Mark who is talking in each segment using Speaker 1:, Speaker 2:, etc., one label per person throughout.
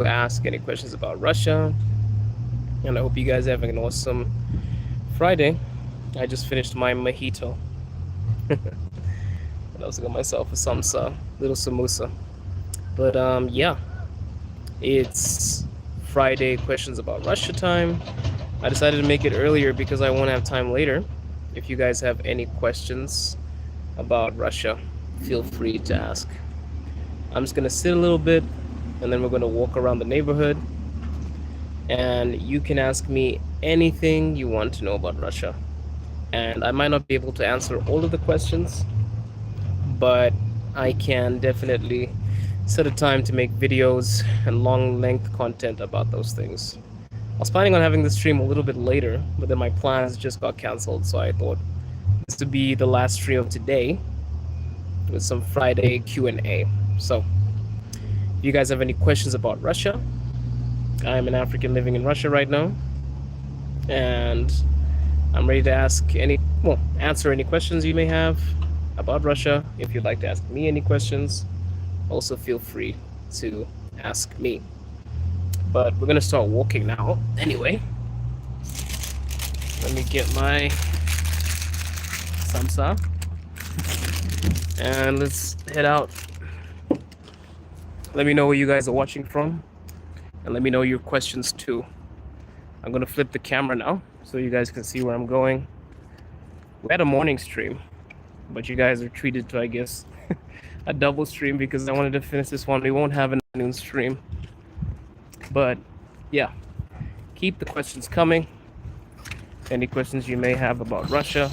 Speaker 1: ask any questions about Russia. And I hope you guys are having an awesome Friday. I just finished my mojito. And I also got myself a samsa, little samosa. But yeah, it's Friday questions about Russia time. I decided to make it earlier because I won't have time later. If you guys have any questions about Russia, feel free to ask. I'm just gonna sit a little bit and then we're gonna walk around the neighborhood and you can ask me anything you want to know about Russia. And I might not be able to answer all of the questions, but I can definitely set a time to make videos and long length content about those things. I was planning on having the stream a little bit later, but then my plans just got canceled, so I thought this would be the last stream of today with some Friday Q&A. So if you guys have any questions about Russia, I am an African living in Russia right now, and I'm ready to answer any questions you may have about Russia. If you'd like to ask me any questions, also feel free to ask me. But we're gonna start walking now. Anyway, let me get my samsa and let's head out. Let me know where you guys are watching from, and let me know your questions too. I'm gonna flip the camera now so you guys can see where I'm going. We had a morning stream, but you guys are treated to, I guess, a double stream because I wanted to finish this one. We won't have a noon stream. But yeah, keep the questions coming. Any questions you may have about Russia,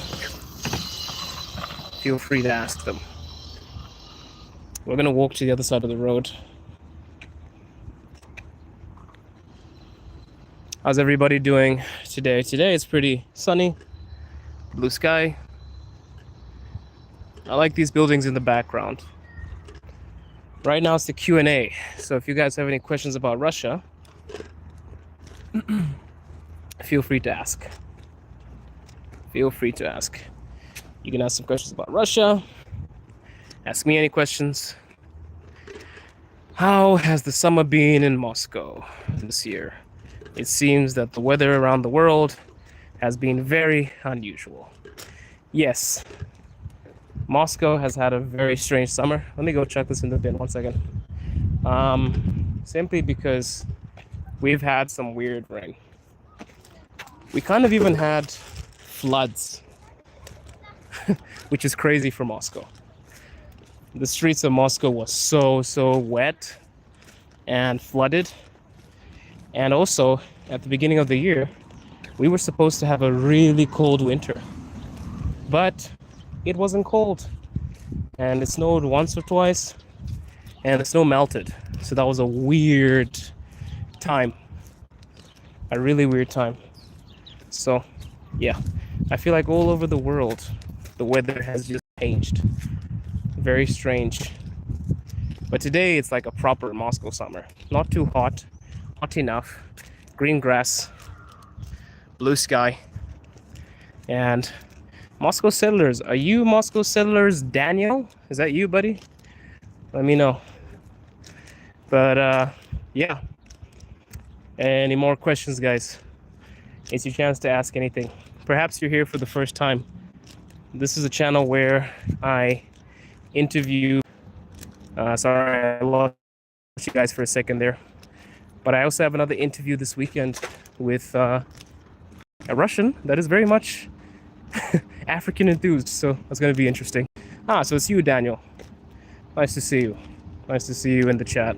Speaker 1: feel free to ask them. We're gonna walk to the other side of the road. How's everybody doing today? Today it's pretty sunny, blue sky. I like these buildings in the background. Right now it's the Q&A. So if you guys have any questions about Russia, feel free to ask. Feel free to ask. You can ask some questions about Russia. Ask me any questions. How has the summer been in Moscow this year? It seems that the weather around the world has been very unusual. Yes, Moscow has had a very strange summer. Let me go check this in the bin, 1 second. Simply because we've had some weird rain. We kind of even had floods, which is crazy for Moscow. The streets of Moscow was so wet and flooded. And also, at the beginning of the year, we were supposed to have a really cold winter. But it wasn't cold. And it snowed once or twice, and the snow melted. So that was a weird time. A really weird time. So, yeah. I feel like all over the world, the weather has just changed. Very strange. But today, it's like a proper Moscow summer. Not too hot. Hot enough. Green grass, blue sky, and Moscow Settlers. Are you Moscow Settlers, Daniel? Is that you, buddy? Let me know. But yeah. Any more questions, guys? It's your chance to ask anything. Perhaps you're here for the first time. This is a channel where I interview. Sorry, I lost you guys for a second there. But I also have another interview this weekend with a Russian that is very much African enthused, so that's going to be interesting. So it's you, Daniel. Nice to see you. Nice to see you in the chat.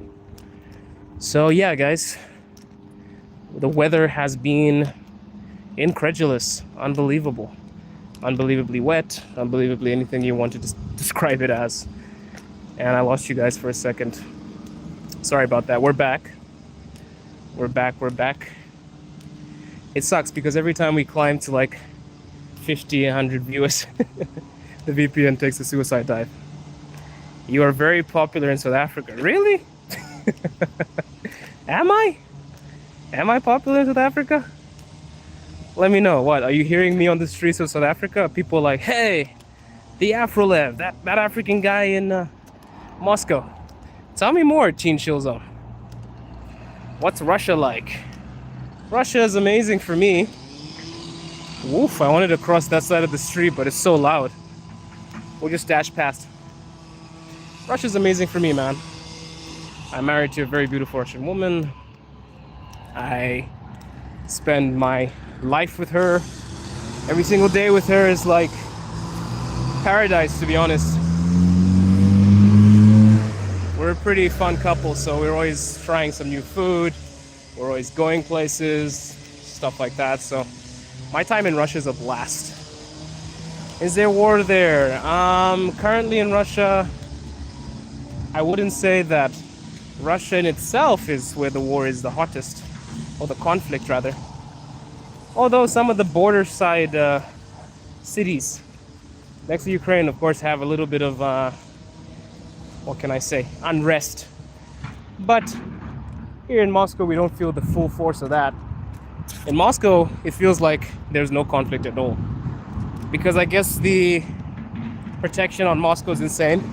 Speaker 1: So yeah, guys, the weather has been incredulous, unbelievable, unbelievably wet, unbelievably anything you want to describe it as. And I lost you guys for a second. Sorry about that. We're back. We're back. It sucks because every time we climb to like 50, 100 viewers, the VPN takes a suicide dive. You are very popular in South Africa. Really? Am I? Am I popular in South Africa? Let me know. What? Are you hearing me on the streets of South Africa? People are like, hey, the Afrolev, that African guy in Moscow. Tell me more, Teen Chill Zone. What's Russia like? Russia is amazing for me. Woof, I wanted to cross that side of the street, but it's so loud. We'll just dash past. Russia's amazing for me, man. I'm married to a very beautiful Russian woman. I spend my life with her. Every single day with her is like paradise, to be honest. We're a pretty fun couple, so we're always trying some new food. We're always going places, stuff like that. So my time in Russia is a blast. Is there war there? Currently in Russia, I wouldn't say that Russia in itself is where the war is the hottest, or the conflict rather. Although some of the border side cities next to Ukraine, of course, have a little bit of, what can I say, unrest. But here in Moscow, we don't feel the full force of that. In Moscow, it feels like there's no conflict at all. Because I guess the protection on Moscow is insane.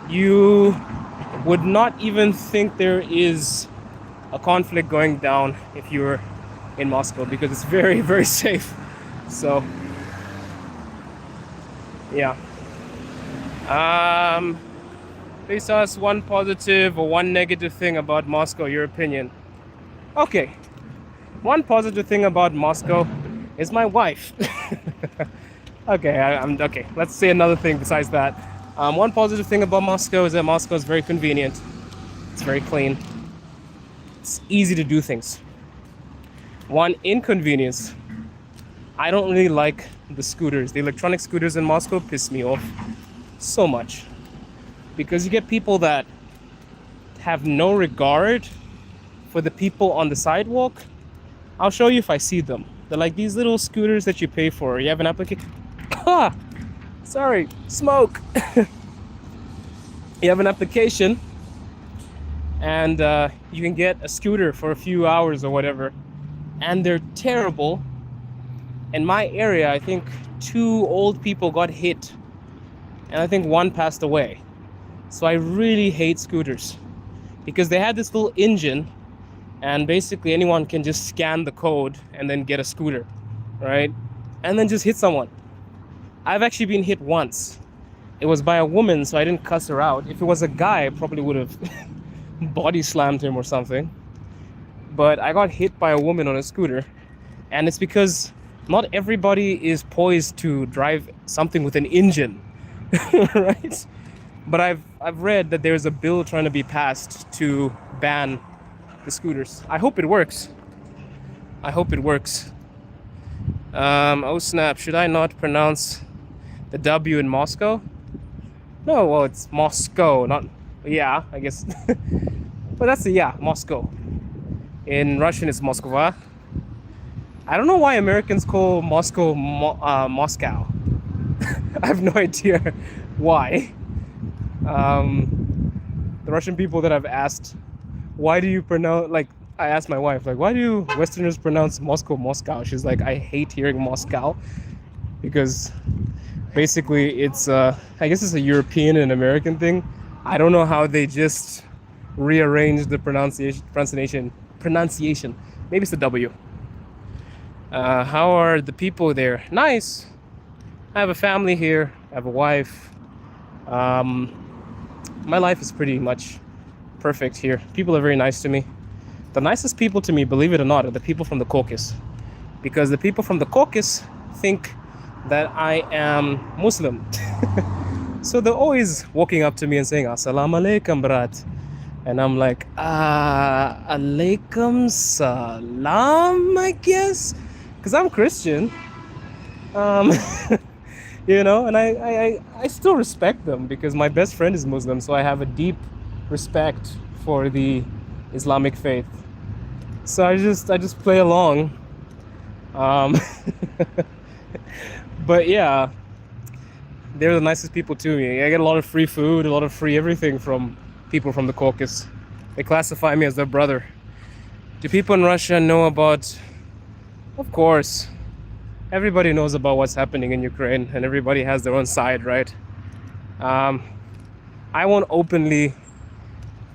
Speaker 1: You would not even think there is a conflict going down if you're in Moscow, because it's very, very safe. So, yeah. Please tell us one positive or one negative thing about Moscow, your opinion. Okay. One positive thing about Moscow is my wife. Okay, I'm okay. Let's say another thing besides that. One positive thing about Moscow is that Moscow is very convenient. It's very clean. It's easy to do things. One inconvenience, I don't really like the scooters. The electronic scooters in Moscow piss me off so much. Because you get people that have no regard for the people on the sidewalk. I'll show you if I see them. They're like these little scooters that you pay for. You have an application. Ah, sorry, smoke. You have an application, and you can get a scooter for a few hours or whatever. And they're terrible. In my area, I think 2 old people got hit, and I think 1 passed away. So I really hate scooters because they had this little engine, and basically anyone can just scan the code and then get a scooter, right? And then just hit someone. I've actually been hit once. It was by a woman, so I didn't cuss her out. If it was a guy, I probably would have body slammed him or something. But I got hit by a woman on a scooter, and it's because not everybody is poised to drive something with an engine, right? But I've read that there's a bill trying to be passed to ban the scooters. I hope it works. I hope it works. Oh snap, should I not pronounce the W in Moscow? No, well, it's Moscow, not, yeah, I guess. But that's the, yeah, Moscow. In Russian, it's Moskva. I don't know why Americans call Moscow Moscow. I have no idea why. The Russian people that I've asked, why do you pronounce, like, I asked my wife, like, why do Westerners pronounce Moscow Moscow? She's like, I hate hearing Moscow, because basically it's, I guess it's a European and American thing. I don't know how they just rearranged the pronunciation. Maybe it's the W. How are the people there? Nice. I have a family here. I have a wife. My life is pretty much perfect here. People are very nice to me. The nicest people to me, believe it or not, are the people from the Caucasus. Because the people from the Caucasus think that I am Muslim. So they're always walking up to me and saying, Assalamu alaikum, brat. And I'm like, alaikum salam, I guess? Because I'm Christian. You know, and I still respect them because my best friend is Muslim, so I have a deep respect for the Islamic faith. So I just play along. But yeah, they're the nicest people to me. I get a lot of free food, a lot of free everything from people from the Caucasus. They classify me as their brother. Do people in Russia know about? Of course. Everybody knows about what's happening in Ukraine, and everybody has their own side, right? I won't openly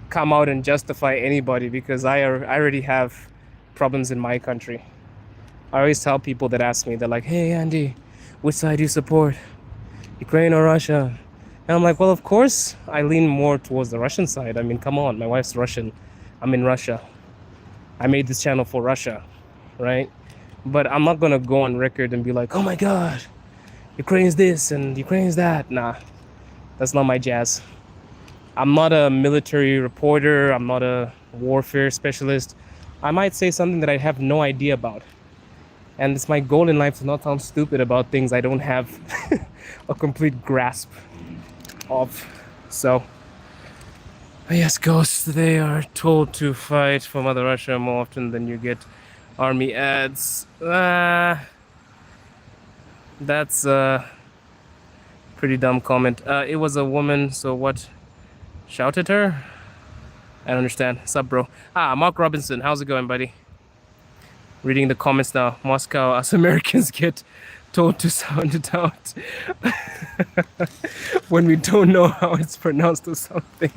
Speaker 1: come out and justify anybody because I already have problems in my country. I always tell people that ask me, they're like, "Hey Andy, which side do you support, Ukraine or Russia?" And I'm like, well, of course I lean more towards the Russian side. I mean, come on, my wife's Russian. I'm in Russia. I made this channel for Russia, right? But I'm not gonna go on record and be like, "Oh my God, Ukraine's this and Ukraine's that." Nah, that's not my jazz. I'm not a military reporter. I'm not a warfare specialist. I might say something that I have no idea about. And it's my goal in life to not sound stupid about things I don't have a complete grasp of. So, yes, ghosts, they are told to fight for Mother Russia more often than you get army ads. That's a pretty dumb comment. It was a woman, so what? Shouted her? I don't understand. Sup, bro? Mark Robinson, how's it going, buddy? Reading the comments now. Moscow, us Americans get told to sound it out when we don't know how it's pronounced or something.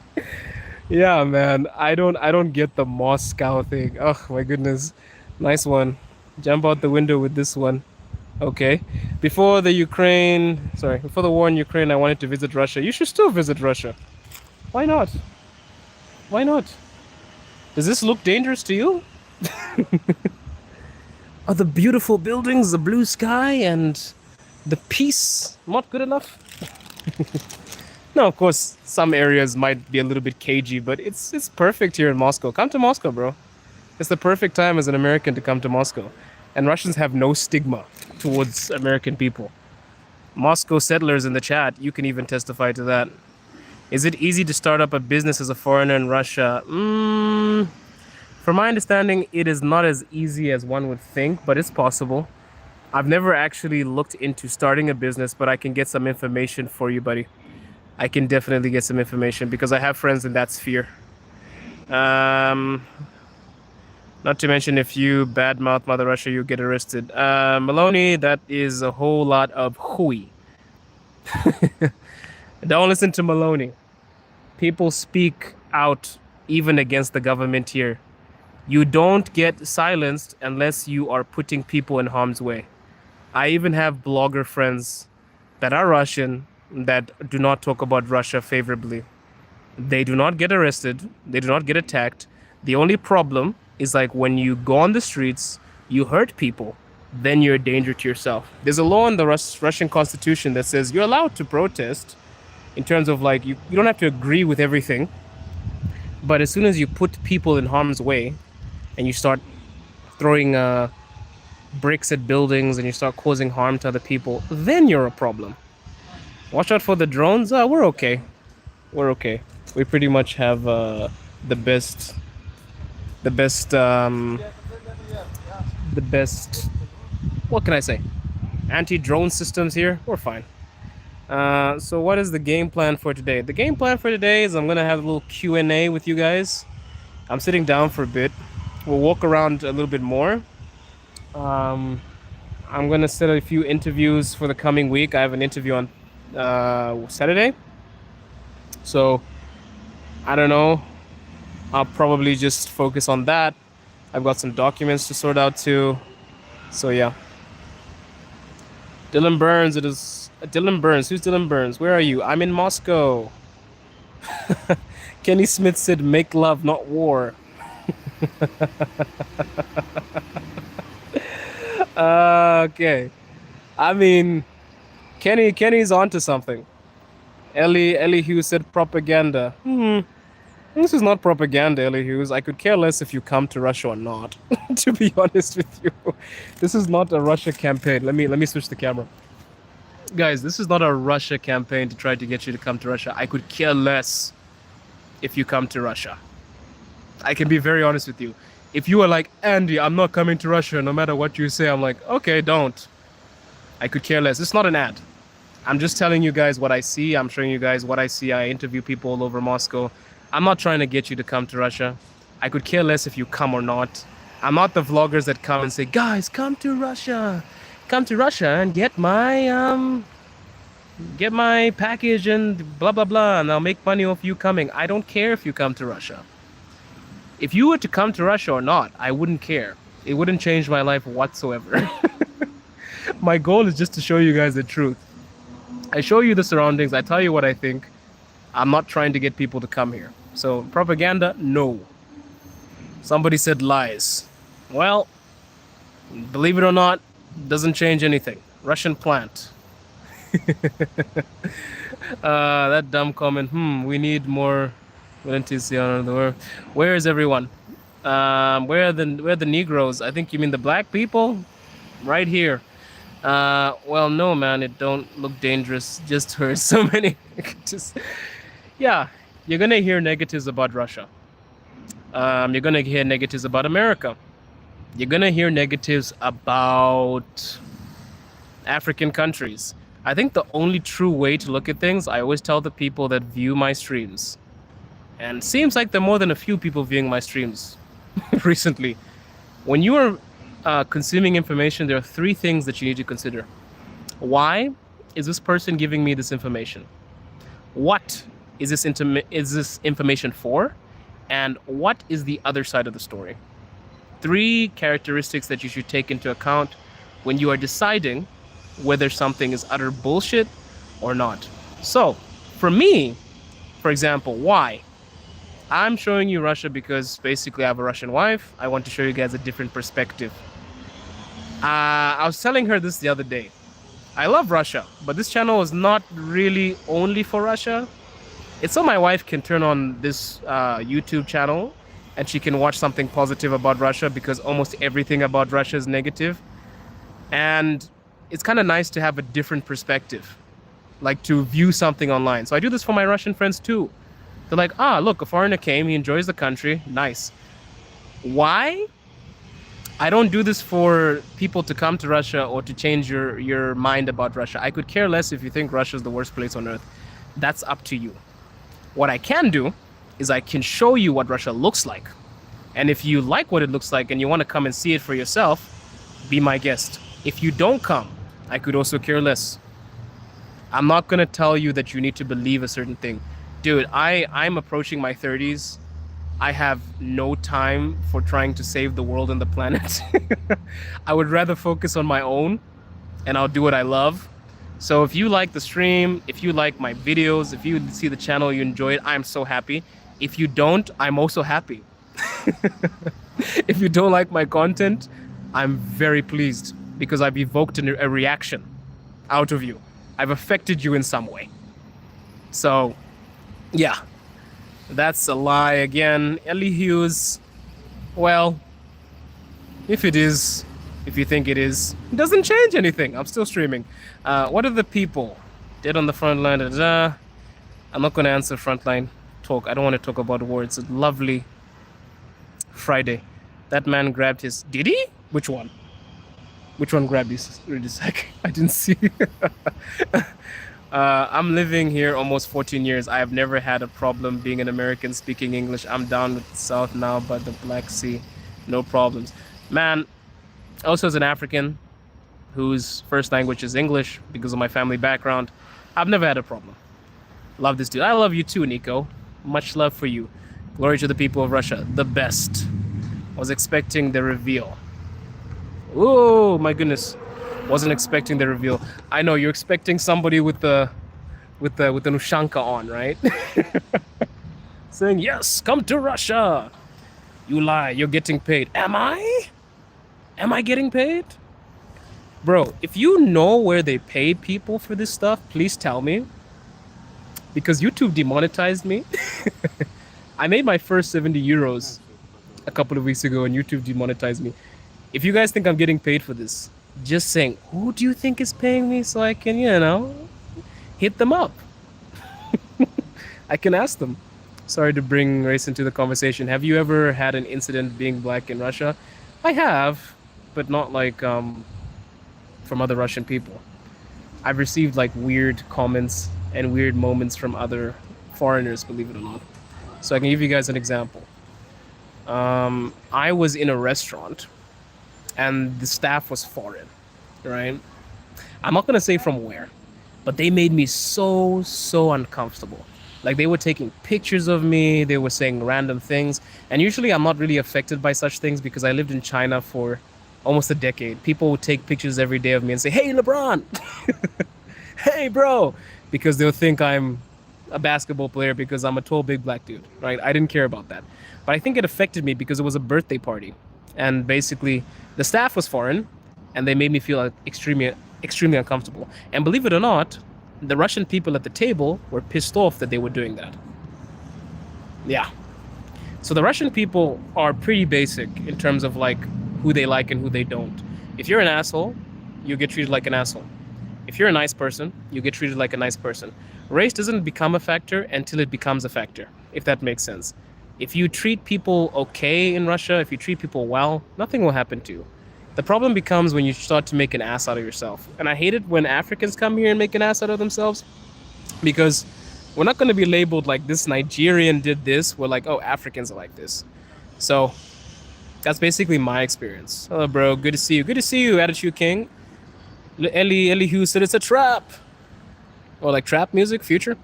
Speaker 1: Yeah, man. I don't get the Moscow thing. Oh my goodness. Nice one. Jump out the window with this one. Okay. Before the war in Ukraine, I wanted to visit Russia. You should still visit Russia. Why not? Why not? Does this look dangerous to you? Are the beautiful buildings, the blue sky, and the peace not good enough? No, of course, some areas might be a little bit cagey, but it's perfect here in Moscow. Come to Moscow, bro. It's the perfect time as an American to come to Moscow. And Russians have no stigma towards American people. Moscow settlers in the chat, you can even testify to that. Is it easy to start up a business as a foreigner in Russia? From my understanding, it is not as easy as one would think, but it's possible. I've never actually looked into starting a business, but I can get some information for you, buddy. I can definitely get some information because I have friends in that sphere. Not to mention, if you badmouth Mother Russia, you get arrested. Maloney, that is a whole lot of hooey. Don't listen to Maloney. People speak out even against the government here. You don't get silenced unless you are putting people in harm's way. I even have blogger friends that are Russian that do not talk about Russia favorably. They do not get arrested. They do not get attacked. The only problem is like when you go on the streets, you hurt people, then you're a danger to yourself. There's a law in the Russian constitution that says you're allowed to protest in terms of like, you don't have to agree with everything. But as soon as you put people in harm's way and you start throwing bricks at buildings and you start causing harm to other people, then you're a problem. Watch out for the drones. We're okay. We're okay. We pretty much have the best, what can I say? Anti-drone systems here. We're fine. So what is the game plan for today? The game plan for today is I'm gonna have a little Q&A with you guys. I'm sitting down for a bit. We'll walk around a little bit more. I'm gonna set a few interviews for the coming week. I have an interview on Saturday. So I don't know. I'll probably just focus on that. I've got some documents to sort out too. So yeah. Dylan Burns, it is Dylan Burns. Who's Dylan Burns? Where are you? I'm in Moscow. Kenny Smith said, "Make love, not war." Okay. I mean, Kenny's onto something. Ellie Hughes said propaganda. This is not propaganda, Ellie Hughes. I could care less if you come to Russia or not. To be honest with you, this is not a Russia campaign. Let me switch the camera. Guys, this is not a Russia campaign to try to get you to come to Russia. I could care less if you come to Russia. I can be very honest with you. If you are like, "Andy, I'm not coming to Russia no matter what you say," I'm like, okay, don't. I could care less. It's not an ad. I'm just telling you guys what I see. I'm showing you guys what I see. I interview people all over Moscow. I'm not trying to get you to come to Russia. I could care less if you come or not. I'm not the vloggers that come and say, "Guys, come to Russia. Come to Russia and get my get my package and blah blah blah, and I'll make money off you coming. I don't care if you come to Russia. If you were to come to Russia or not, I wouldn't care. It wouldn't change my life whatsoever. My goal is just to show you guys the truth. I show you the surroundings, I tell you what I think. I'm not trying to get people to come here. So, propaganda, no. Somebody said lies. Well, believe it or not, doesn't change anything. Russian plant. That dumb comment. We need more Valencia on the world. Where is everyone? Where are the Negroes? I think you mean the black people? Right here. Well, no, man, it don't look dangerous. Just heard so many negatives. Yeah, you're gonna hear negatives about Russia. You're gonna hear negatives about America. You're gonna hear negatives about African countries. I think the only true way to look at things, I always tell the people that view my streams, and seems like there are more than a few people viewing my streams recently. When you are consuming information, there are three things that you need to consider. Why is this person giving me this information? What is this information for? And what is the other side of the story? Three characteristics that you should take into account when you are deciding whether something is utter bullshit or not. So, for me, for example, why? I'm showing you Russia because basically I have a Russian wife. I want to show you guys a different perspective. I was telling her this the other day. I love Russia, but this channel is not really only for Russia. It's so my wife can turn on this YouTube channel and she can watch something positive about Russia, because almost everything about Russia is negative. And it's kind of nice to have a different perspective, like to view something online. So I do this for my Russian friends too. They're like, look, a foreigner came, he enjoys the country, nice. Why? I don't do this for people to come to Russia or to change your mind about Russia. I could care less if you think Russia is the worst place on earth. That's up to you. What I can do is I can show you what Russia looks like. And if you like what it looks like and you want to come and see it for yourself, be my guest. If you don't come, I could also care less. I'm not going to tell you that you need to believe a certain thing. Dude, I'm approaching my 30s. I have no time for trying to save the world and the planet. I would rather focus on my own, and I'll do what I love. So if you like the stream, if you like my videos, if you see the channel, you enjoy it, I'm so happy. If you don't, I'm also happy. If you don't like my content, I'm very pleased, because I've evoked a reaction out of you. I've affected you in some way. So, yeah, that's a lie again. Ellie Hughes, well, if it is, if you think it is, it doesn't change anything. I'm still streaming. What are the people? Dead on the front line. I'm not going to answer frontline talk. I don't want to talk about words. It's lovely Friday. That man grabbed his... Did he? Which one? Which one grabbed his... Wait a sec. I didn't see. I'm living here almost 14 years. I have never had a problem being an American speaking English. I'm down with the South now, but the Black Sea, no problems. Man, also as an African whose first language is English because of my family background, I've never had a problem. Love this dude. I love you too, Nico. Much love for you. Glory to the people of Russia. The best. Was expecting the reveal. Oh my goodness. Wasn't expecting the reveal. I know you're expecting somebody with an Ushanka on, right? Saying, yes, come to Russia. You lie, you're getting paid. Am I? Am I getting paid? Bro, if you know where they pay people for this stuff, please tell me. Because YouTube demonetized me. I made my first 70 euros a couple of weeks ago and YouTube demonetized me. If you guys think I'm getting paid for this, just saying, who do you think is paying me so I can, hit them up? I can ask them. Sorry to bring race into the conversation. Have you ever had an incident being black in Russia? I have, but not like from other Russian people. I've received like weird comments and weird moments from other foreigners, believe it or not. So I can give you guys an example. I was in a restaurant and the staff was foreign, right? I'm not going to say from where, but they made me so uncomfortable. Like they were taking pictures of me, they were saying random things, and usually I'm not really affected by such things because I lived in China for almost a decade. People would take pictures every day of me and say, "Hey, LeBron," "Hey, bro," because they'll think I'm a basketball player because I'm a tall, big black dude, right? I didn't care about that, but I think it affected me because it was a birthday party, and basically the staff was foreign, and they made me feel like extremely uncomfortable. And believe it or not, the Russian people at the table were pissed off that they were doing that. Yeah. So the Russian people are pretty basic in terms of like who they like and who they don't. If you're an asshole, you get treated like an asshole. If you're a nice person, you get treated like a nice person. Race doesn't become a factor until it becomes a factor, if that makes sense. If you treat people okay in Russia, if you treat people well, nothing will happen to you. The problem becomes when you start to make an ass out of yourself. And I hate it when Africans come here and make an ass out of themselves because we're not going to be labeled like this Nigerian did this. We're like, oh, Africans are like this. So that's basically my experience. Hello, bro. Good to see you. Good to see you, Attitude King. Ellie Hughes said it's a trap. Or like trap music, future.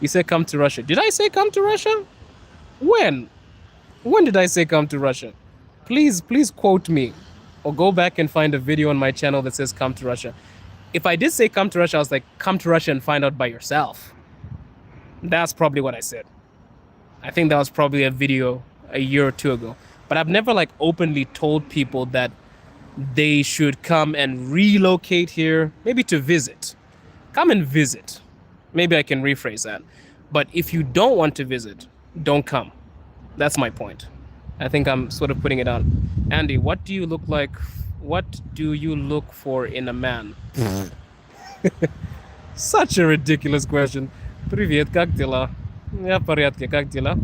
Speaker 1: You said come to Russia. Did I say come to Russia? When? When did I say come to Russia? Please quote me or go back and find a video on my channel that says come to Russia. If I did say come to Russia, I was like, come to Russia and find out by yourself. That's probably what I said. I think that was probably a video a year or two ago. But I've never like openly told people that they should come and relocate here, maybe to visit. Come and visit. Maybe I can rephrase that. But if you don't want to visit, don't come. That's my point. I think I'm sort of putting it on. Andy, what do you look like? What do you look for in a man? Such a ridiculous question. Привет, как дела? Я в порядке, как дела?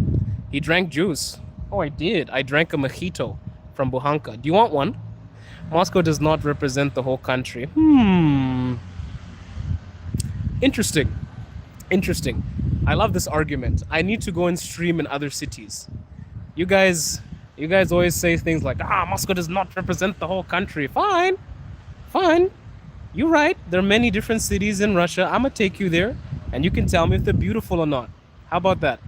Speaker 1: He drank juice. Oh, I did. I drank a mojito from Buhanka. Do you want one? Moscow does not represent the whole country. Interesting. Interesting. I love this argument. I need to go and stream in other cities. You guys always say things like, Moscow does not represent the whole country. Fine. You're right. There are many different cities in Russia. I'm gonna take you there and you can tell me if they're beautiful or not. How about that?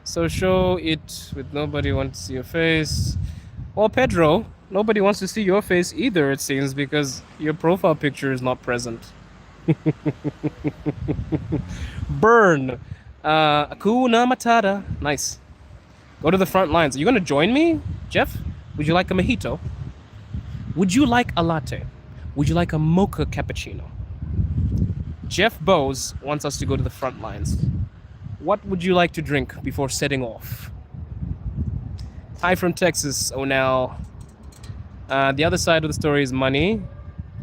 Speaker 1: So show it with nobody wants to see your face. Well, Pedro, nobody wants to see your face either, it seems, because your profile picture is not present. Burn. Akuna Matata. Nice. Go to the front lines. Are you going to join me, Jeff? Would you like a mojito? Would you like a latte? Would you like a mocha cappuccino? Jeff Bose wants us to go to the front lines. What would you like to drink before setting off? Hi from Texas, Onel. The other side of the story is money.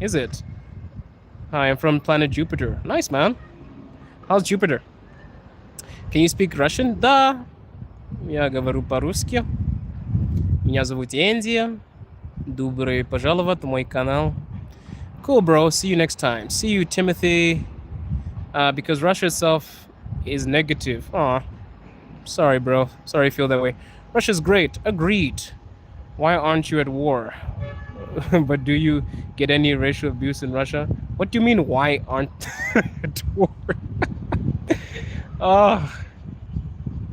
Speaker 1: Is it? Hi, I'm from planet Jupiter. Nice, man. How's Jupiter? Can you speak Russian? Да. Я говорю по-русски. Меня зовут Энди. Добро пожаловать в мой канал. Cool, bro. See you next time. See you, Timothy. Because Russia itself is negative. Aw. Sorry, bro. Sorry you feel that way. Russia's great. Agreed. Why aren't you at war? But do you get any racial abuse in Russia? What do you mean, why aren't at war?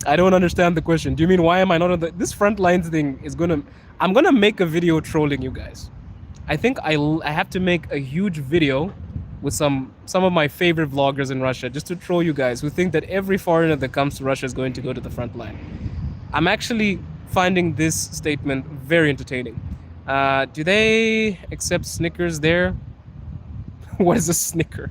Speaker 1: I don't understand the question. Do you mean, why am I not on the... This front lines thing is gonna... I'm gonna make a video trolling you guys. I think I have to make a huge video with some of my favorite vloggers in Russia just to troll you guys who think that every foreigner that comes to Russia is going to go to the front line. I'm actually finding this statement very entertaining. Do they accept Snickers there? What is a Snicker?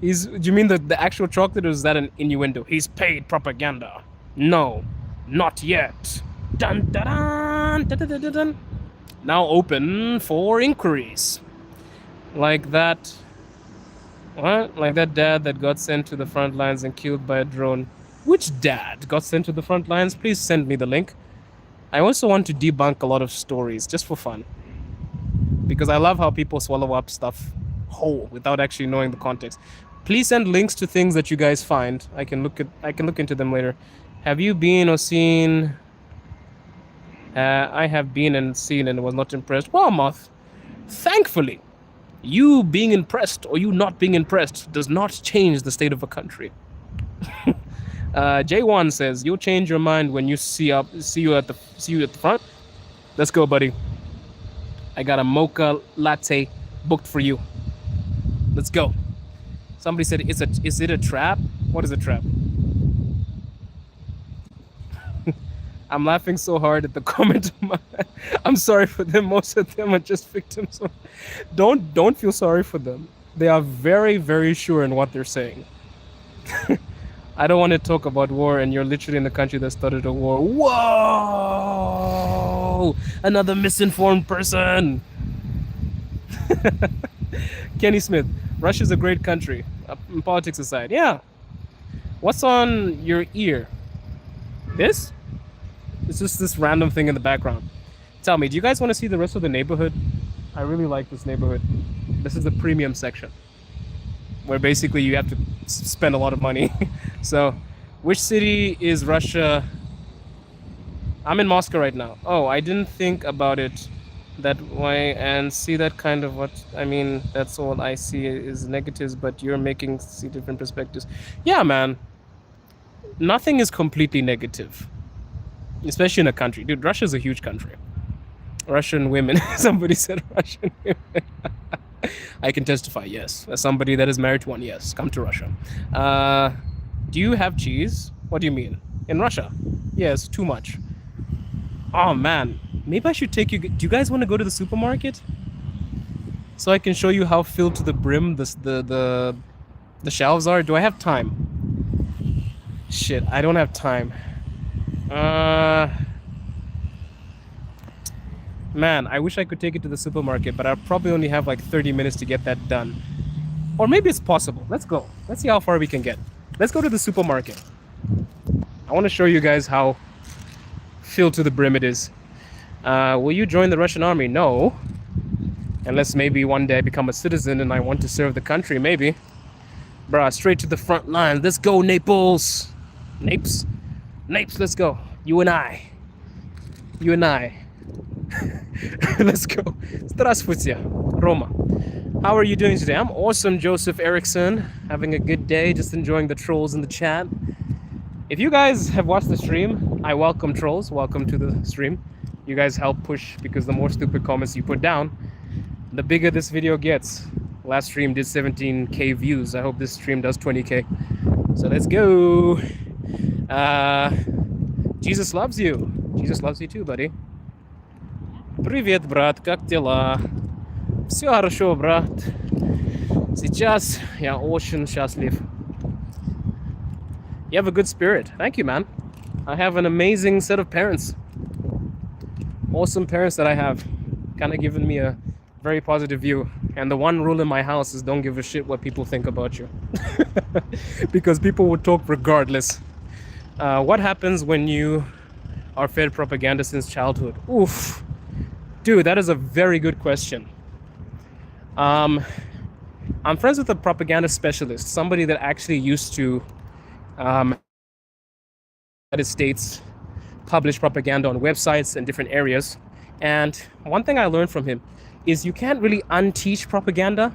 Speaker 1: Do you mean the actual chocolate, or is that an innuendo? He's paid propaganda. No, not yet. Dun dun dun dun dun dun dun. Now open for inquiries. Like that. What? Like that dad that got sent to the front lines and killed by a drone. Which dad got sent to the front lines? Please send me the link. I also want to debunk a lot of stories just for fun. Because I love how people swallow up stuff whole without actually knowing the context. Please send links to things that you guys find. I can look into them later. Have you been or seen? I have been and seen and was not impressed. Well, Moth, thankfully, You being impressed or you not being impressed does not change the state of a country. J1 says you'll change your mind when you see you at the front. Let's go, buddy. I got a mocha latte booked for you. Let's go. Somebody said is it a trap? What is a trap? I'm laughing so hard at the comment. I'm sorry for them. Most of them are just victims. Don't feel sorry for them. They are very, very sure in what they're saying. I don't want to talk about war, and you're literally in the country that started a war. Whoa! Another misinformed person. Kenny Smith, Russia's a great country, politics aside. Yeah. What's on your ear? This? It's just this random thing in the background. Tell me, do you guys want to see the rest of the neighborhood? I really like this neighborhood. This is the premium section, where basically you have to spend a lot of money. So, which city is Russia? I'm in Moscow right now. Oh, I didn't think about it that way and see that kind of what I mean. That's all I see is negatives, but you're making see different perspectives. Yeah, man. Nothing is completely negative, especially in a country. Dude, Russia's a huge country. Russian women. Somebody said Russian women. I can testify, yes. As somebody that is married to one, yes. Come to Russia. Do you have cheese? What do you mean? In Russia? Yes, too much. Oh, man. Maybe I should take you... Do you guys want to go to the supermarket? So I can show you how filled to the brim the shelves are? Do I have time? Shit, I don't have time. Man, I wish I could take it to the supermarket, but I'll probably only have like 30 minutes to get that done. Or maybe it's possible. Let's go. Let's see how far we can get. Let's go to the supermarket. I want to show you guys how filled to the brim it is. Will you join the Russian army? No. Unless maybe one day I become a citizen and I want to serve the country, maybe. Bruh, straight to the front line. Let's go, Naples. Napes, let's go. You and I. Let's go. Здравствуйте, Roma. How are you doing today? I'm awesome, Joseph Erickson. Having a good day, just enjoying the trolls in the chat. If you guys have watched the stream, I welcome trolls. Welcome to the stream. You guys help push, because the more stupid comments you put down, the bigger this video gets. Last stream did 17k views. I hope this stream does 20k. So let's go. Jesus loves you. Jesus loves you too, buddy. Привет, брат, как дела? Все хорошо, брат. Сейчас я очень счастлив. You have a good spirit. Thank you, man. I have an amazing set of parents. Awesome parents that I have. Kind of given me a very positive view. And the one rule in my house is don't give a shit what people think about you. Because people will talk regardless. What happens when you are fed propaganda since childhood? Oof. Dude, that is a very good question. I'm friends with a propaganda specialist, somebody that actually used to United States publish propaganda on websites and different areas. And one thing I learned from him is you can't really unteach propaganda,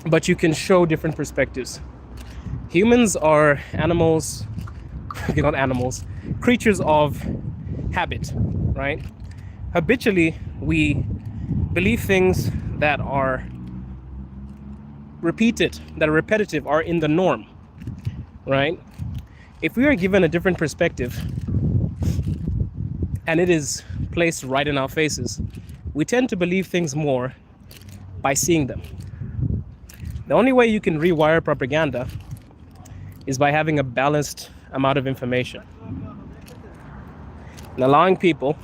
Speaker 1: but you can show different perspectives. Humans are animals, not animals, creatures of habit, right? Habitually, we believe things that are repeated, that are repetitive, are in the norm, right? If we are given a different perspective and it is placed right in our faces, we tend to believe things more by seeing them. The only way you can rewire propaganda is by having a balanced amount of information and allowing people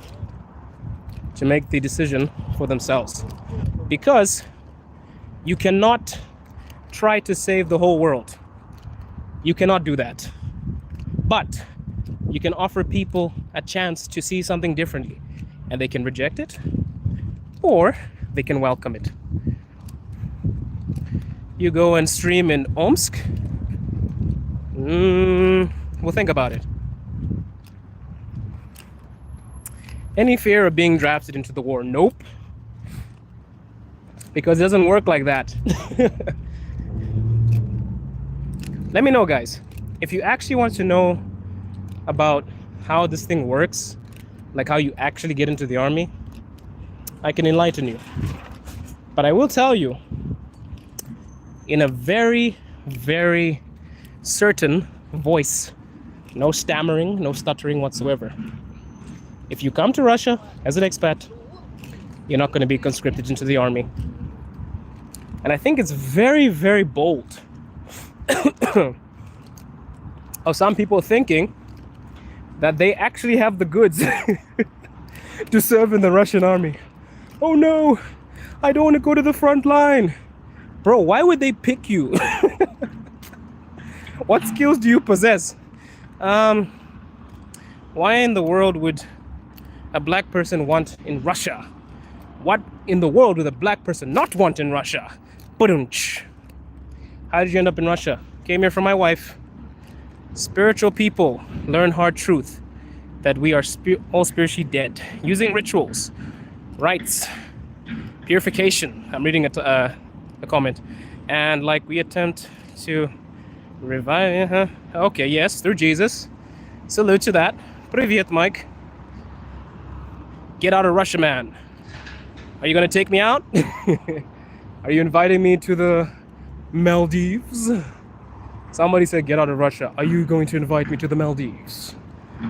Speaker 1: to make the decision for themselves. Because you cannot try to save the whole world. You cannot do that. But you can offer people a chance to see something differently, and they can reject it or they can welcome it. You go and stream in Omsk? Well, think about it. Any fear of being drafted into the war? Nope. because it doesn't work like that. Let me know, guys, if you actually want to know about how this thing works, like how you actually get into the army. I can enlighten you. But I will tell you in a very, very certain voice, no stammering, no stuttering whatsoever. If you come to Russia as an expat, you're not going to be conscripted into the army. And I think it's very, very bold of some people thinking that they actually have the goods to serve in the Russian army. Oh no, I don't want to go to the front line. Bro, why would they pick you? What skills do you possess? Why in the world would a black person want in Russia? What in the world would a black person not want in Russia? Ba-dum-tsh. How did you end up in Russia? Came here for my wife. Spiritual people learn hard truth that we are all spiritually dead. Using rituals, rites, purification. I'm reading a comment. And like we attempt to revive. Okay, yes, through Jesus. Salute to that. Привет, Mike. Get out of Russia, man. Are you gonna take me out? Are you inviting me to the Maldives? Somebody said get out of Russia. Are you going to invite me to the Maldives?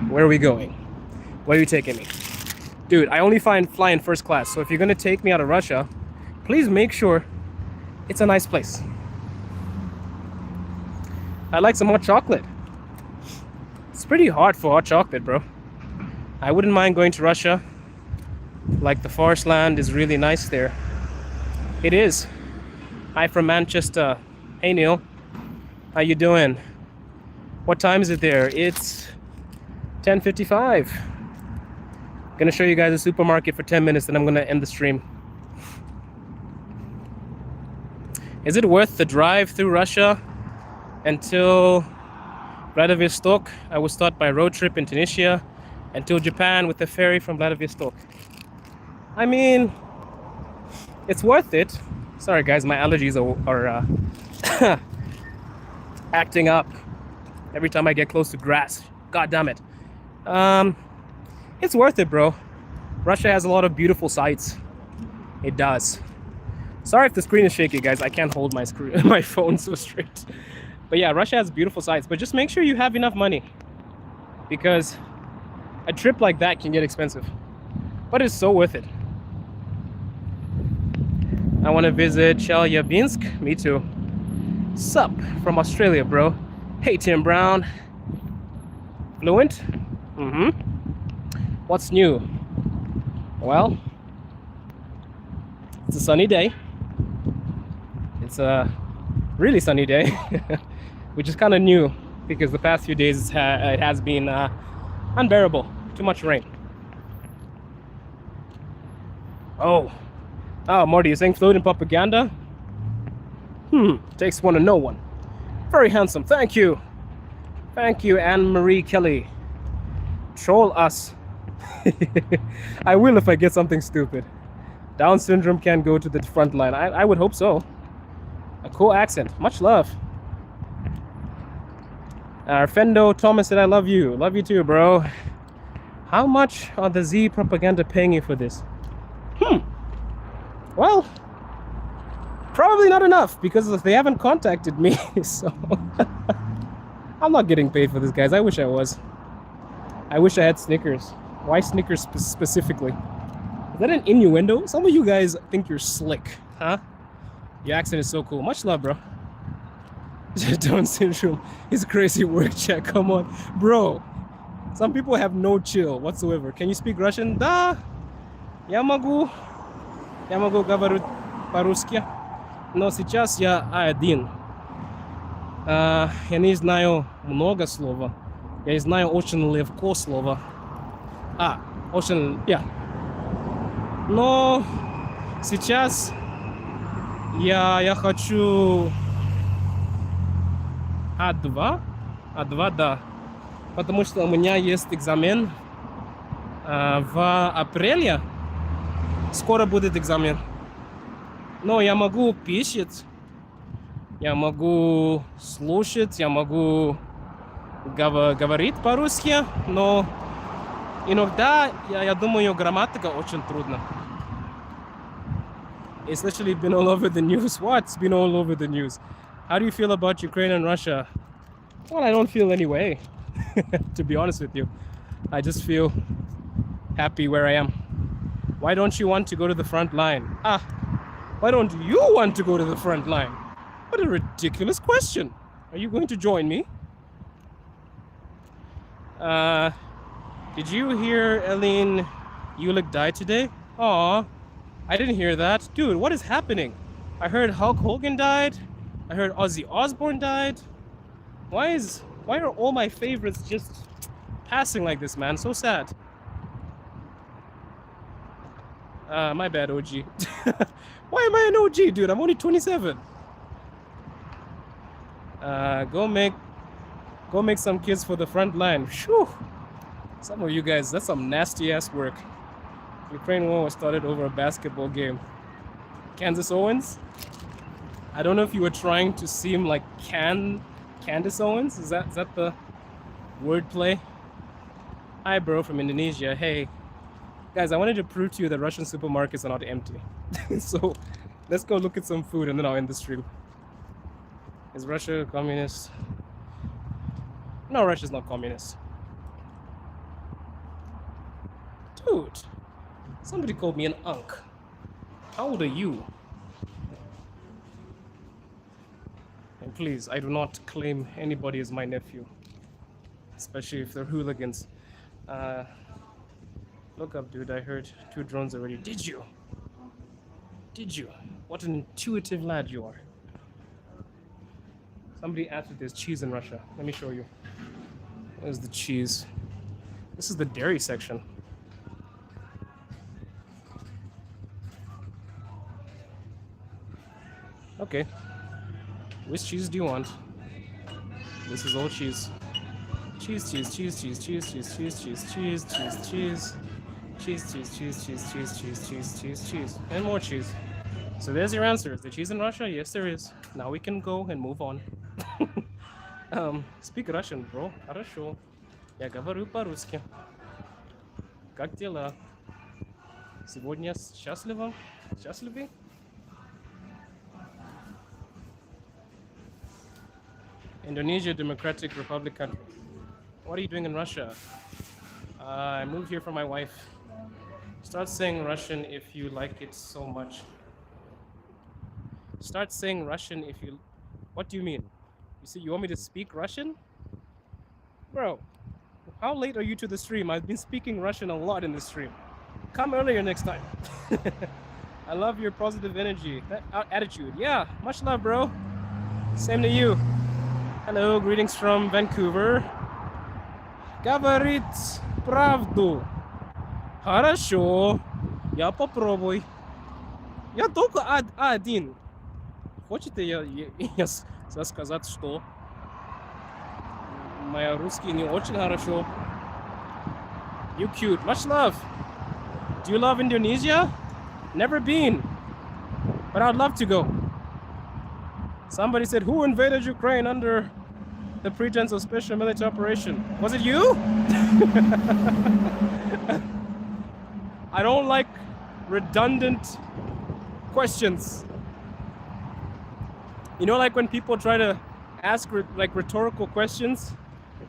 Speaker 1: Where are we going? Where are you taking me? Dude, I only fly in first class, so if you're gonna take me out of Russia, please make sure it's a nice place. I'd like some hot chocolate. It's pretty hot for hot chocolate, bro. I wouldn't mind going to Russia. Like the forest land is really nice there. It is. Hi from Manchester. Hey Neil. How you doing? What time is it there? It's 10:55. Gonna show you guys a supermarket for 10 minutes, then I'm gonna end the stream. Is it worth the drive through Russia until Vladivostok? I will start by road trip in Tunisia until Japan with the ferry from Vladivostok. I mean, it's worth it. Sorry guys, my allergies are acting up every time I get close to grass. God damn it. It's worth it, bro. Russia has a lot of beautiful sights. It does. Sorry if the screen is shaky, guys. I can't hold my screen, my phone so straight. But yeah, Russia has beautiful sights. But just make sure you have enough money, because a trip like that can get expensive. But it's so worth it. I want to visit Chelyabinsk. Me too. Sup from Australia, bro. Hey, Tim Brown. Fluent? Mm-hmm. What's new? Well, it's a sunny day. It's a really sunny day, which is kind of new because the past few days it has been unbearable. Too much rain. Oh, Marty, you're saying fluid in propaganda? Takes one to know one. Very handsome. Thank you. Thank you, Anne-Marie Kelly. Troll us. I will if I get something stupid. Down syndrome can go to the front line. I would hope so. A cool accent. Much love. Fendo Thomas said, I love you. Love you too, bro. How much are the Z propaganda paying you for this? Well, probably not enough, because they haven't contacted me, so I'm not getting paid for this, guys. I wish I was. I wish I had Snickers. Why Snickers specifically? Is that an innuendo? Some of you guys think you're slick, huh? Your accent is so cool. Much love, bro. Down syndrome is crazy work chat. Come on, bro. Some people have no chill whatsoever. Can you speak Russian? Да. Я могу говорить по-русски. Но сейчас я один. Я не знаю много слова. Я знаю очень легко слова. Очень, Но сейчас я хочу А2, да. Потому что у меня есть экзамен в апреле. Скоро будет экзамен. Но я могу писать, я могу слушать, я могу говорить по-русски, но иногда, я думаю, грамматика очень трудна. It's literally been all over the news. What's been all over the news? How do you feel about Ukraine and Russia? Well, I don't feel any way, to be honest with you. I just feel happy where I am. Why don't you want to go to the front line? Why don't you want to go to the front line? What a ridiculous question. Are you going to join me? Did you hear Eileen Ulick died today? Aw, I didn't hear that. Dude, what is happening? I heard Hulk Hogan died. I heard Ozzy Osbourne died. Why are all my favorites just passing like this, man? So sad. My bad, OG. Why am I an OG, dude? I'm only 27. Go make some kids for the front line. Whew. Some of you guys, that's some nasty ass work. Ukraine war was started over a basketball game. Kansas Owens? I don't know if you were trying to seem like Candace Owens. Is that the wordplay? Hi, bro, from Indonesia. Hey, guys, I wanted to prove to you that Russian supermarkets are not empty. So let's go look at some food and then I'll end the stream. Is Russia communist? No, Russia's not communist. Dude, somebody called me an unk. How old are you? And please, I do not claim anybody as my nephew, especially if they're hooligans. Look up, dude. I heard 2 drones already. Did you? Did you? What an intuitive lad you are. Somebody asked if there's cheese in Russia. Let me show you. There's the cheese. This is the dairy section. Okay. Which cheese do you want? This is all cheese. Cheese, cheese, cheese, cheese, cheese, cheese, cheese, cheese, cheese, cheese, cheese. Cheese, cheese, cheese, cheese, cheese, cheese, cheese, cheese, cheese. And more cheese. So there's your answer. Is there cheese in Russia? Yes, there is. Now we can go and move on. Speak Russian, bro. Хорошо. Я говорю по-русски. Как дела? Сегодня счастливо? Счастливы? Indonesia, Democratic Republic country. What are you doing in Russia? I moved here for my wife. Start saying Russian if you like it so much. Start saying Russian if you... What do you mean? You want me to speak Russian? Bro, how late are you to the stream? I've been speaking Russian a lot in the stream. Come earlier next time. I love your positive energy, that attitude. Yeah, much love, bro. Same to you. Hello, greetings from Vancouver. Говорит правду. Хорошо. Я попробуй. Я только один. Хочете я сказать, что моя русский не очень хорошо? You cute. Much love. Do you love Indonesia? Never been. But I'd love to go. Somebody said, who invaded Ukraine under the pretense of special military operation? Was it you? I don't like redundant questions. You know, like when people try to ask like rhetorical questions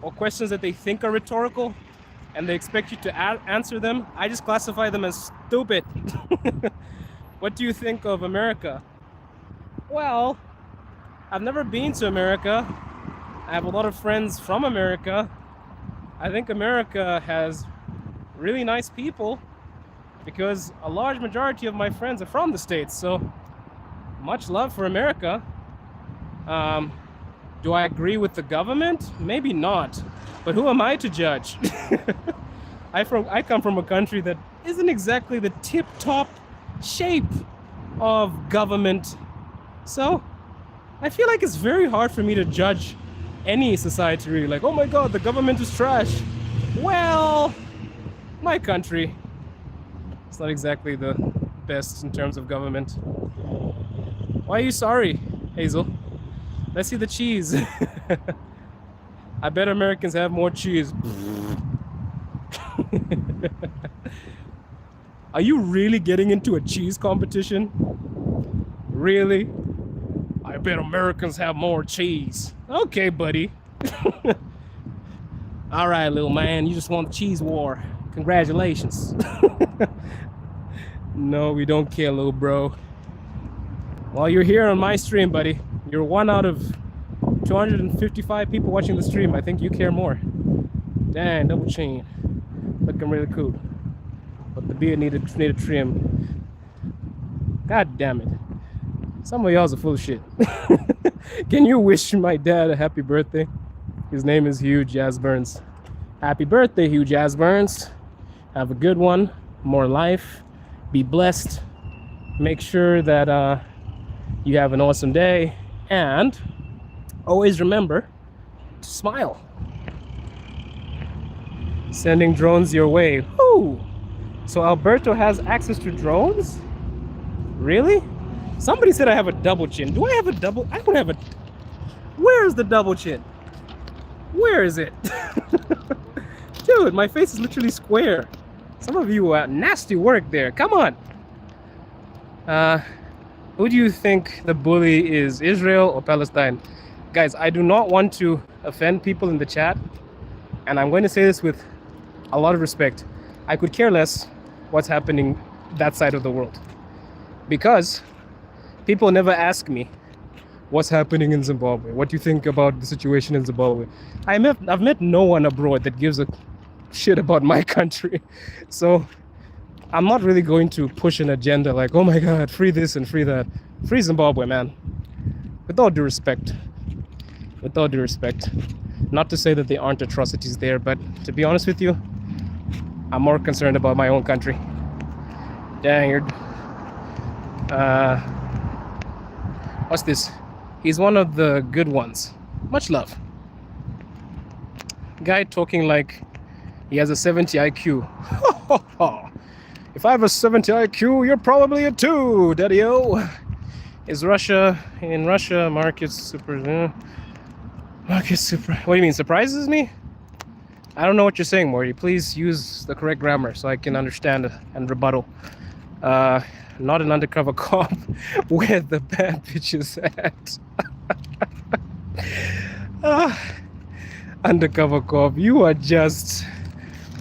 Speaker 1: or questions that they think are rhetorical and they expect you to answer them, I just classify them as stupid. What do you think of America? Well, I've never been to America. I have a lot of friends from America. I think America has really nice people because a large majority of my friends are from the States. So much love for America. Do I agree with the government? Maybe not. But who am I to judge? I come from a country that isn't exactly the tip-top shape of government. So I feel like it's very hard for me to judge any society really. Like, oh my god, the government is trash. Well, my country, it's not exactly the best in terms of government. Why are you sorry, Hazel? Let's see the cheese. I bet Americans have more cheese. Are you really getting into a cheese competition? Really? I bet Americans have more cheese. Okay, buddy. All right, little man, you just won the cheese war. Congratulations. No, we don't care, little bro. Well, you're here on my stream, buddy. You're one out of 255 people watching the stream. I think you care more. Dang, double chain. Looking really cool. But the beard needed trim. God damn it. Some of y'all's are full of shit. Can you wish my dad a happy birthday? His name is Hugh Jazz Burns. Happy birthday, Hugh Jazz Burns. Have a good one. More life. Be blessed. Make sure that you have an awesome day. And always remember to smile. Sending drones your way. Woo! So Alberto has access to drones? Really? Somebody said I have a double chin. Do I have a double? I don't have a... Where's the double chin? Where is it? Dude, my face is literally square. Some of you are nasty work there. Come on. Who do you think the bully is, Israel or Palestine? Guys, I do not want to offend people in the chat. And I'm going to say this with a lot of respect. I could care less what's happening that side of the world. Because people never ask me what's happening in Zimbabwe. What do you think about the situation in Zimbabwe? I've met no one abroad that gives a shit about my country. So I'm not really going to push an agenda like, oh my God, free this and free that. Free Zimbabwe, man. With all due respect. With all due respect. Not to say that there aren't atrocities there, but to be honest with you, I'm more concerned about my own country. Dang, you're... what's this? He's one of the good ones. Much love. Guy talking like he has a 70 IQ. If I have a 70 IQ, you're probably a 2, daddy-o. Is Russia... In Russia, market super... Market super... What do you mean, surprises me? I don't know what you're saying, Morty. Please use the correct grammar so I can understand and rebuttal. Not an undercover cop. Where the bad bitches at? Undercover cop, you are just...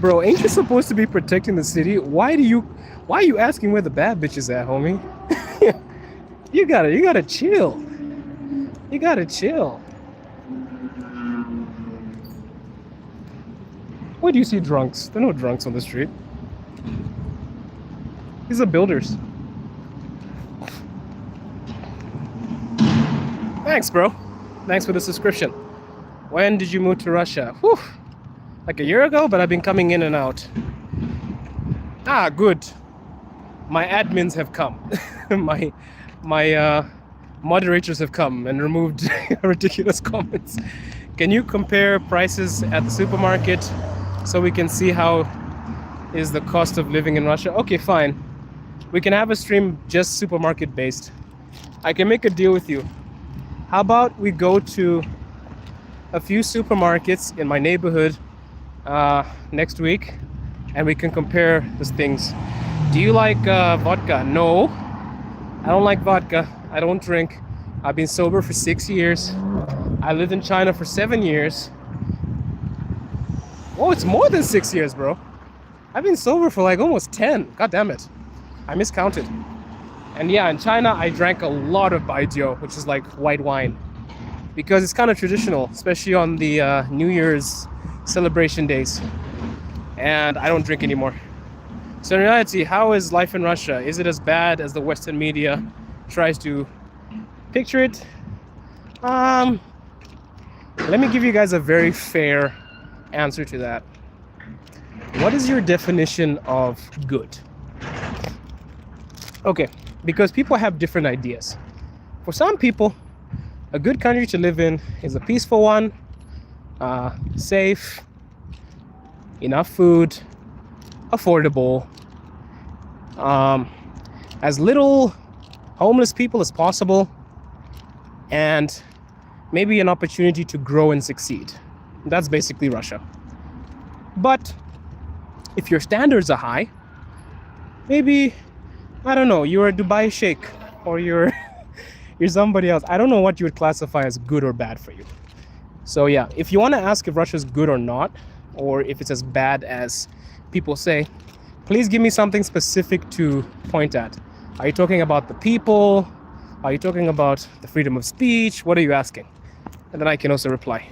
Speaker 1: Bro, ain't you supposed to be protecting the city? Why are you asking where the bad bitches at, homie? You gotta chill. You gotta chill. Where do you see drunks? There are no drunks on the street. These are builders. Thanks, bro. Thanks for the subscription. When did you move to Russia? Whew. Like a year ago, but I've been coming in and out. Ah, good. My admins have come. my moderators have come and removed ridiculous comments. Can you compare prices at the supermarket so we can see how is the cost of living in Russia? Okay, fine. We can have a stream just supermarket based. I can make a deal with you. How about we go to a few supermarkets in my neighborhood next week and we can compare these things. Do you like vodka? No, I don't like vodka. I don't drink. I've been sober for 6 years. I lived in China for 7 years. Oh, it's more than 6 years, bro. I've been sober for like almost 10. God damn it. I miscounted. And yeah, in China, I drank a lot of baijiu, which is like white wine. Because it's kind of traditional, especially on the New Year's celebration days. And I don't drink anymore. So in reality, how is life in Russia? Is it as bad as the Western media tries to picture it? Let me give you guys a very fair answer to that. What is your definition of good? Okay, because people have different ideas. For some people, a good country to live in is a peaceful one, safe, enough food, affordable, as little homeless people as possible, and maybe an opportunity to grow and succeed. That's basically Russia. But if your standards are high, maybe, I don't know, you're a Dubai sheikh, or you're somebody else. I don't know what you would classify as good or bad for you. So yeah, if you want to ask if Russia's good or not, or if it's as bad as people say, please give me something specific to point at. Are you talking about the people? Are you talking about the freedom of speech? What are you asking? And then I can also reply.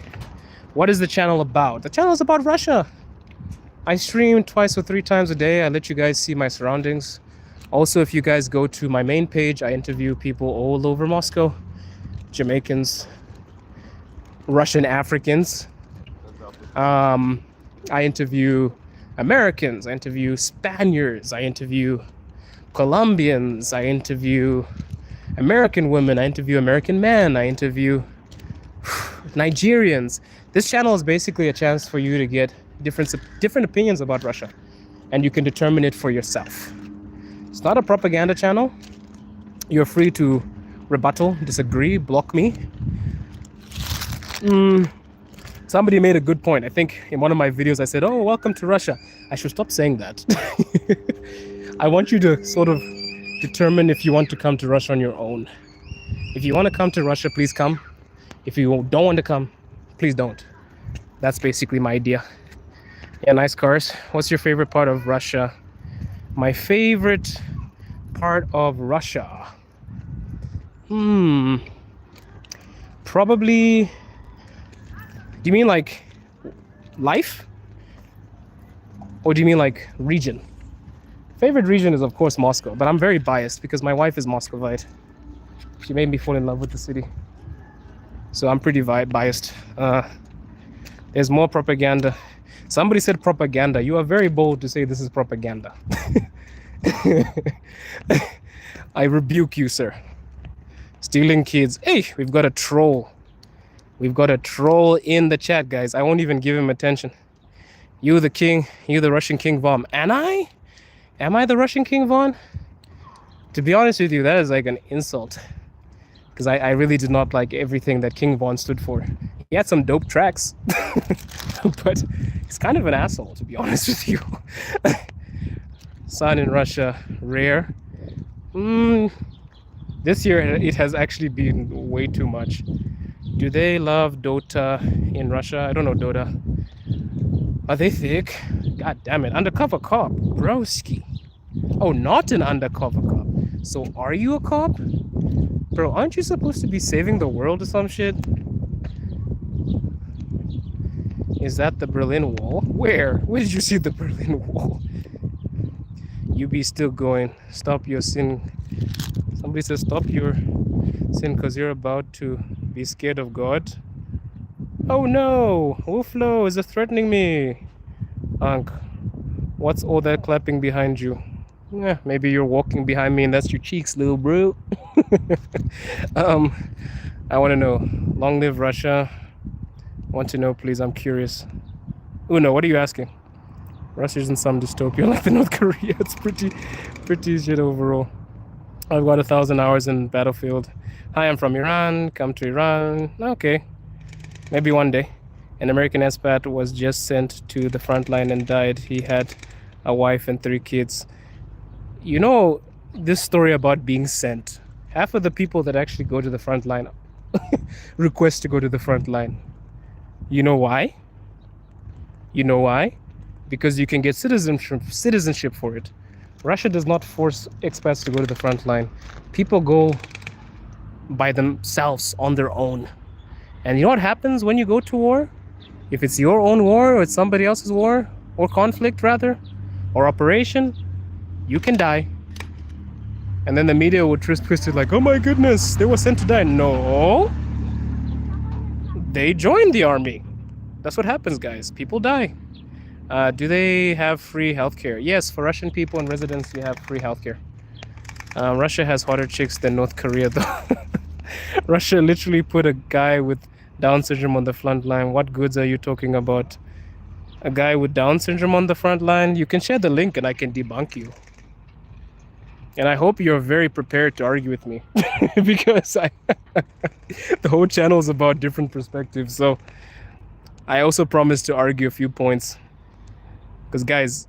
Speaker 1: What is the channel about? The channel is about Russia. I stream 2 or 3 times a day. I let you guys see my surroundings. Also, if you guys go to my main page, I interview people all over Moscow. Jamaicans, Russian Africans. I interview Americans. I interview Spaniards. I interview Colombians. I interview American women. I interview American men. I interview Nigerians. This channel is basically a chance for you to get different opinions about Russia, and you can determine it for yourself. It's not a propaganda channel. You're free to rebuttal, disagree, block me. Somebody made a good point. I think in one of my videos I said, oh, welcome to Russia. I should stop saying that. I want you to sort of determine if you want to come to Russia on your own. If you want to come to Russia, please come. If you don't want to come, please don't. That's basically my idea. Yeah, nice cars. What's your favorite part of Russia? My favorite part of Russia? Probably... Do you mean like life? Or do you mean like region? Favorite region is of course Moscow, but I'm very biased because my wife is Moscovite. She made me fall in love with the city. So I'm pretty biased. There's more propaganda. Somebody said propaganda. You are very bold to say this is propaganda. I rebuke you, sir. Stealing kids. Hey, we've got a troll. We've got a troll in the chat, guys. I won't even give him attention. You the king, you the Russian King Von. Am I? Am I the Russian King Von? To be honest with you, that is like an insult. Because I really did not like everything that King Von stood for. He had some dope tracks. But he's kind of an asshole, to be honest with you. Sun in Russia, rare. This year it has actually been way too much. Do they love Dota in Russia? I don't know Dota. Are they thick? God damn it. Undercover cop. Broski. Oh, not an undercover cop. So are you a cop? Bro, aren't you supposed to be saving the world or some shit? Is that the Berlin Wall? Where? Where did you see the Berlin Wall? You be still going. Stop your sin. Somebody says stop your sin because you're about to be scared of God. Oh no! Wolflo is threatening me. Unc, what's all that clapping behind you? Yeah, maybe you're walking behind me and that's your cheeks, little bro. I want to know. Long live Russia. Want to know, please? I'm curious. Uno, what are you asking? Russia isn't some dystopia like the North Korea. It's pretty shit overall. I've got 1,000 hours in Battlefield. Hi, I'm from Iran. Come to Iran. Okay. Maybe one day. An American expat was just sent to the front line and died. He had a wife and 3 kids. You know, this story about being sent. Half of the people that actually go to the front line request to go to the front line. You know why? You know why? Because you can get citizenship for it. Russia does not force expats to go to the front line. People go by themselves on their own. And you know what happens when you go to war? If it's your own war or it's somebody else's war, or conflict rather, or operation, you can die. And then the media would twist it like, oh my goodness, they were sent to die. No. They joined the army. That's what happens, guys. People die. Do they have free healthcare? Yes, for Russian people and residents, you have free healthcare. Russia has hotter chicks than North Korea, though. Russia literally put a guy with Down syndrome on the front line. What goods are you talking about? A guy with Down syndrome on the front line? You can share the link and I can debunk you. And I hope you're very prepared to argue with me because the whole channel is about different perspectives. So I also promise to argue a few points. Because, guys,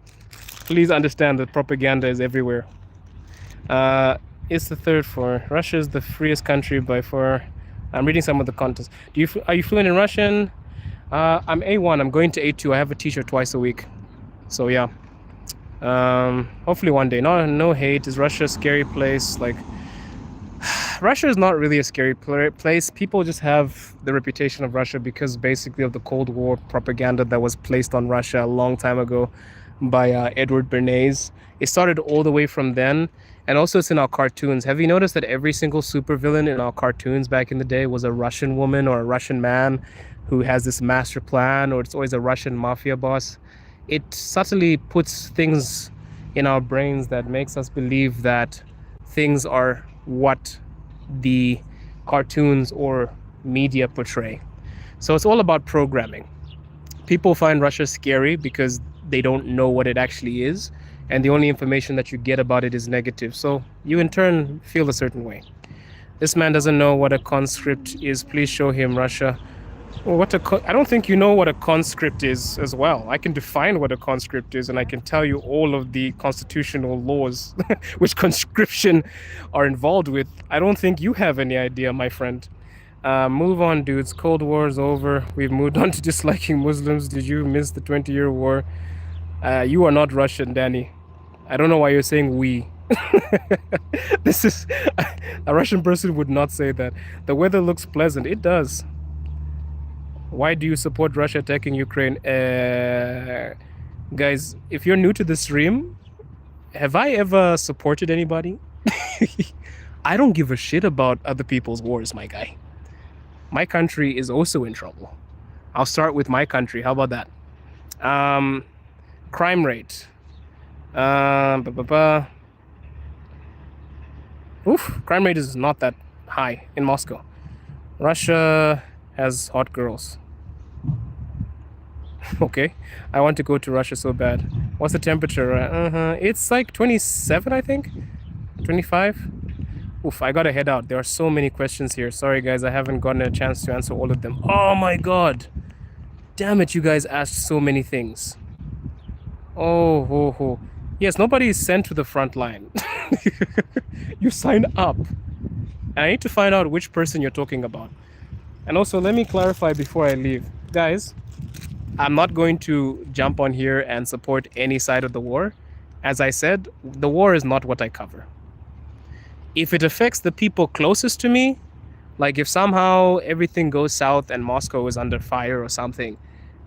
Speaker 1: please understand that propaganda is everywhere. It's the third for Russia is the freest country by far. I'm reading some of the contents. Are you fluent in Russian? I'm A1. I'm going to A2. I have a teacher twice a week. So yeah. Hopefully one day. No hate. Is Russia a scary place? Like, Russia is not really a scary place. People just have the reputation of Russia because basically of the Cold War propaganda that was placed on Russia a long time ago by Edward Bernays. It started all the way from then, and also it's in our cartoons. Have you noticed that every single supervillain in our cartoons back in the day was a Russian woman or a Russian man who has this master plan, or it's always a Russian mafia boss? It subtly puts things in our brains that makes us believe that things are what the cartoons or media portray. So it's all about programming. People find Russia scary because they don't know what it actually is, and the only information that you get about it is negative. So you in turn feel a certain way. This man doesn't know what a conscript is. Please show him Russia. Well, I don't think you know what a conscript is as well. I can define what a conscript is, and I can tell you all of the constitutional laws which conscription are involved with. I don't think you have any idea, my friend. Move on, dudes. Cold War is over. We've moved on to disliking Muslims. Did you miss the 20-year war? You are not Russian, Danny. I don't know why you're saying we. This is a Russian person would not say that. The weather looks pleasant. It does. Why do you support Russia attacking Ukraine? Guys, if you're new to the stream, have I ever supported anybody? I don't give a shit about other people's wars, my guy. My country is also in trouble. I'll start with my country. How about that? Crime rate. Crime rate is not that high in Moscow. Russia has hot girls. Okay, I want to go to Russia so bad. What's the temperature? It's like 27, I think. 25. Oof, I gotta head out. There are so many questions here. Sorry guys, I haven't gotten a chance to answer all of them. Oh my god, damn it, you guys asked so many things. Oh. Yes, nobody is sent to the front line. You sign up. And I need to find out which person you're talking about. And also, let me clarify before I leave. Guys, I'm not going to jump on here and support any side of the war. As I said, the war is not what I cover. If it affects the people closest to me, like if somehow everything goes south and Moscow is under fire or something,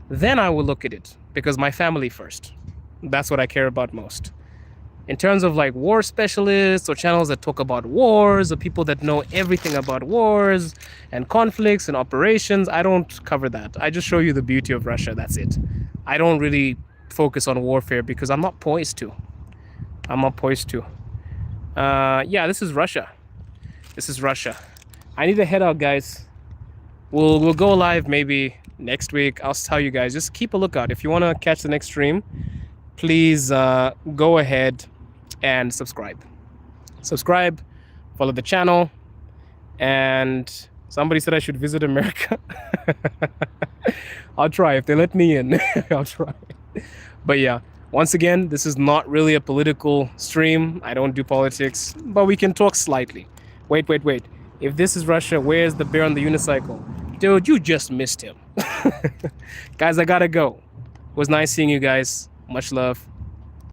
Speaker 1: then I will look at it, because my family first. That's what I care about most. In terms of like war specialists or channels that talk about wars or people that know everything about wars and conflicts and operations, I don't cover that. I just show you the beauty of Russia. That's it. I don't really focus on warfare because I'm not poised to. Yeah, this is Russia. I need to head out, guys. We'll go live maybe next week. I'll tell you guys. Just keep a lookout. If you want to catch the next stream, please go ahead and subscribe. Follow the channel. And somebody said I should visit America. I'll try if they let me in. I'll try. But yeah, once again, this is not really a political stream. I don't do politics, but we can talk slightly. Wait. If this is Russia, where's the bear on the unicycle? Dude, you just missed him. Guys, I gotta go. It was nice seeing you guys. Much love.